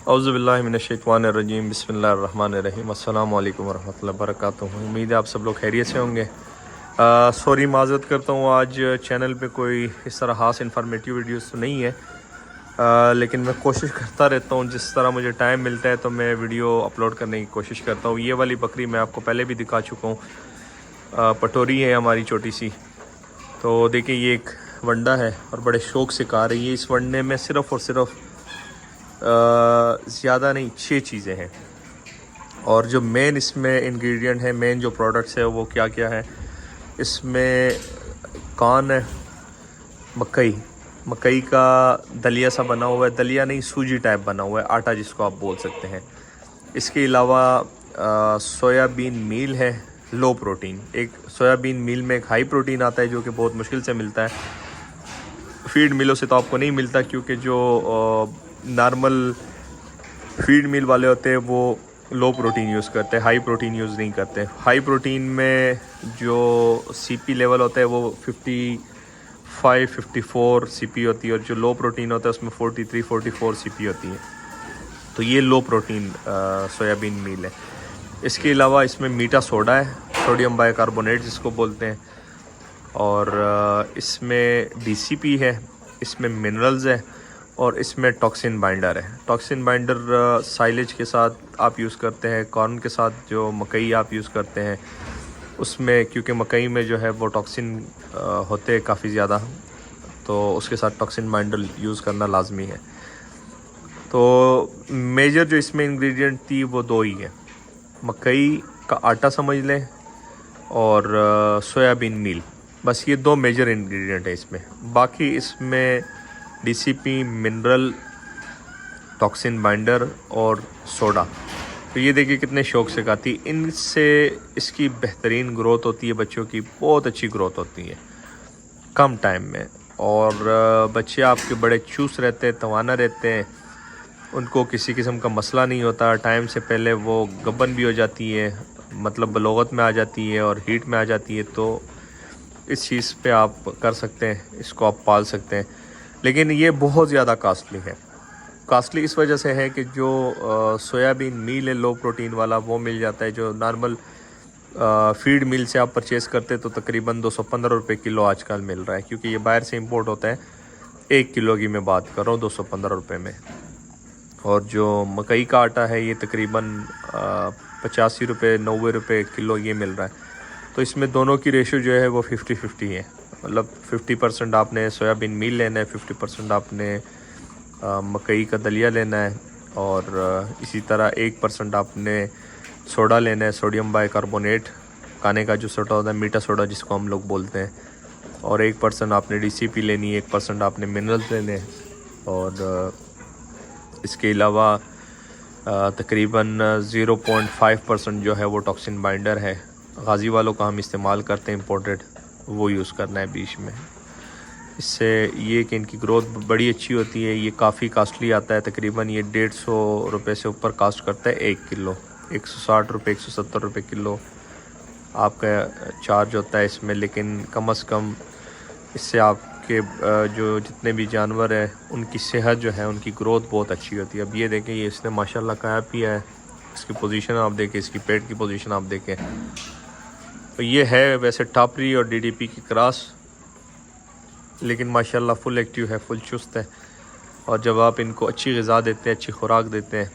औज़ुबिल्लाहिमिनश्शैतानिर्रजीम बिस्मिल्लाहिर्रहमानिर्रहीम अस्सलामु अलैकुम वरहमतुल्लाहि वबरकातुहू। उम्मीद है आप सब लोग खैरियत से होंगे। सॉरी, माज़रत करता हूँ, आज चैनल पे कोई इस तरह ख़ास इन्फॉर्मेटिव वीडियोस तो नहीं है, लेकिन मैं कोशिश करता रहता हूँ, जिस तरह मुझे टाइम मिलता है तो मैं वीडियो अपलोड करने की कोशिश करता हूँ। ये वाली बकरी मैं आपको पहले भी दिखा चुका हूँ, पटोरी है हमारी छोटी सी। तो देखिए, ये एक वंडा है और बड़े शौक़ से खा रही है। इस वंडे में सिर्फ़ और सिर्फ ज़्यादा नहीं 6 चीज़ें हैं, और जो मेन इसमें इंग्रेडिएंट है, मेन जो प्रोडक्ट्स है वो क्या क्या है। इसमें कॉर्न है, मकई का दलिया सा बना हुआ है, दलिया नहीं सूजी टाइप बना हुआ है, आटा जिसको आप बोल सकते हैं। इसके अलावा सोयाबीन मील है, लो प्रोटीन। एक सोयाबीन मील में एक हाई प्रोटीन आता है जो कि बहुत मुश्किल से मिलता है, फीड मिलों से तो आपको नहीं मिलता, क्योंकि जो नॉर्मल फीड मिल वाले होते हैं वो लो प्रोटीन यूज़ करते हैं, हाई प्रोटीन यूज़ नहीं करते। हाई प्रोटीन में जो सीपी लेवल होता है वो 55-54 सीपी होती है, और जो लो प्रोटीन होता है उसमें 43-44 सीपी होती है। तो ये लो प्रोटीन सोयाबीन मील है। इसके अलावा इसमें मीठा सोडा है, सोडियम बाइकार्बोनेट जिसको बोलते हैं, और इसमें DCP है, इसमें मिनरल्स है, और इसमें टॉक्सिन बाइंडर है। टॉक्सिन बाइंडर साइलेज के साथ आप यूज़ करते हैं, कॉर्न के साथ जो मकई आप यूज़ करते हैं उसमें, क्योंकि मकई में जो है वो टॉक्सिन होते हैं काफ़ी ज़्यादा, तो उसके साथ टॉक्सिन बाइंडर यूज़ करना लाजमी है। तो मेजर जो इसमें इंग्रेडिएंट थी वो 2 ही है, मकई का आटा समझ लें और सोयाबीन मील, बस ये 2 मेजर इंग्रेडिएंट है इसमें। बाकी इसमें DCP, मिनरल, टॉक्सिन बाइंडर और सोडा। तो ये देखिए कितने शौक़ से खाती। इनसे इसकी बेहतरीन ग्रोथ होती है, बच्चों की बहुत अच्छी ग्रोथ होती है कम टाइम में, और बच्चे आपके बड़े चूस रहते हैं, तवाना रहते हैं, उनको किसी किस्म का मसला नहीं होता। टाइम से पहले वो गब्बन भी हो जाती है, मतलब बलोगत में आ जाती है और हीट में आ जाती है। तो इस चीज़ पे आप कर सकते हैं, इसको आप पाल सकते हैं। लेकिन ये बहुत ज़्यादा कास्टली है। कास्टली इस वजह से है कि जो सोयाबीन मील है लो प्रोटीन वाला, वो मिल जाता है। जो नॉर्मल फीड मिल से आप परचेज़ करते तो तकरीबन 215 रुपये किलो आजकल मिल रहा है, क्योंकि ये बाहर से इंपोर्ट होता है। 1 किलो की मैं बात कर रहा हूँ 215 रुपये में। और जो मकई का आटा है ये तकरीबन 85 रुपये 90 रुपये किलो ये मिल रहा है। तो इसमें दोनों की रेशो जो है वो 50-50 है, मतलब 50% आपने सोयाबीन मील लेना है, 50% आपने मकई का दलिया लेना है, और इसी तरह 1% आपने सोडा लेना है, सोडियम बाइकार्बोनेट, खाने का जो सोडा होता है, मीठा सोडा जिसको हम लोग बोलते हैं, और 1% आपने DCP लेनी है, 1% आपने मिनरल्स लेने हैं। और इसके अलावा तकरीबन 0.5% जो है वो टॉक्सिन बाइंडर है, गाजी वालों का हम इस्तेमाल करते हैं इम्पोर्टेड, वो यूज़ करना है बीच में। इससे ये कि इनकी ग्रोथ बड़ी अच्छी होती है। ये काफ़ी कास्टली आता है, तकरीबन ये 150 रुपये से ऊपर कास्ट करता है 1 किलो। 160 रुपये 170 रुपये किलो आपका चार्ज होता है इसमें। लेकिन कम से कम इससे आपके जो जितने भी जानवर हैं उनकी सेहत जो है, उनकी ग्रोथ बहुत अच्छी होती है। अब ये देखें, ये इसने माशाल्लाह खाया पिया है, इसकी पोजीशन आप देखें, इसकी पेट की पोजीशन आप देखें। तो ये है वैसे टापरी और DDP की क्रॉस, लेकिन माशाल्लाह फुल एक्टिव है, फुल चुस्त है। और जब आप इनको अच्छी ग़िज़ा देते हैं, अच्छी खुराक देते हैं,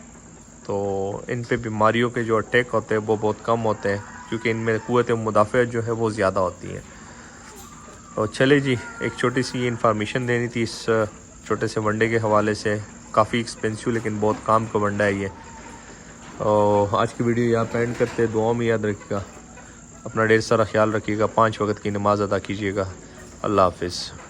तो इन पे बीमारियों के जो अटैक होते हैं वो बहुत कम होते हैं, क्योंकि इनमें क़ुव्वत मुदाफ़अत जो है वो ज़्यादा होती है। और चले जी, एक छोटी सी इन्फॉर्मेशन देनी थी इस छोटे से वनडे के हवाले से। काफ़ी एक्सपेंसिव लेकिन बहुत काम का वनडा है ये। और आज की वीडियो यहाँ पे एंड करते हैं। दुआ में याद रखिएगा, अपना ढेर सारा ख्याल रखिएगा, 5 वक्त की नमाज़ अदा कीजिएगा। अल्लाह हाफ़िज़।